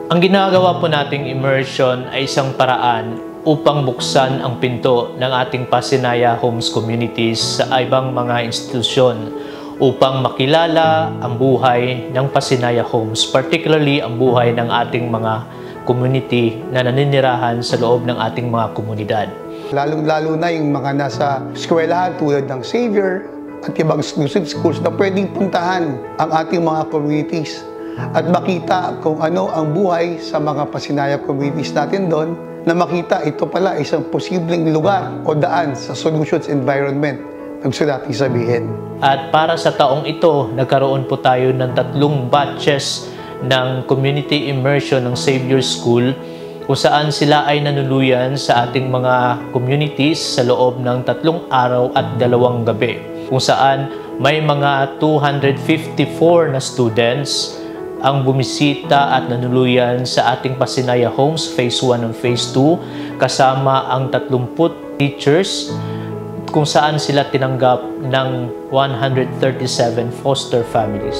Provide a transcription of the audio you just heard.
Ang ginagawa po nating immersion ay isang paraan upang buksan ang pinto ng ating Pasinaya Homes communities sa ibang mga institusyon upang makilala ang buhay ng Pasinaya Homes, particularly ang buhay ng ating mga community na naninirahan sa loob ng ating mga komunidad. Lalong-lalo na yung mga nasa eskwelahan tulad ng Xavier at ibang exclusive schools na pwedeng puntahan ang ating mga communities at makita kung ano ang buhay sa mga Pasinaya communities natin doon, na makita ito pala isang posibleng lugar o daan sa solutions environment, gusto natin sabihin. At para sa taong ito, nagkaroon po tayo ng 3 batches ng community immersion ng Xavier School kung saan sila ay nanuluyan sa ating mga communities sa loob ng 3 araw at 2 gabi, kung saan may mga 254 na students ang bumisita at nanuluyan sa ating Pasinaya Homes Phase 1 and Phase 2 kasama ang 30 teachers kung saan sila tinanggap ng 137 foster families.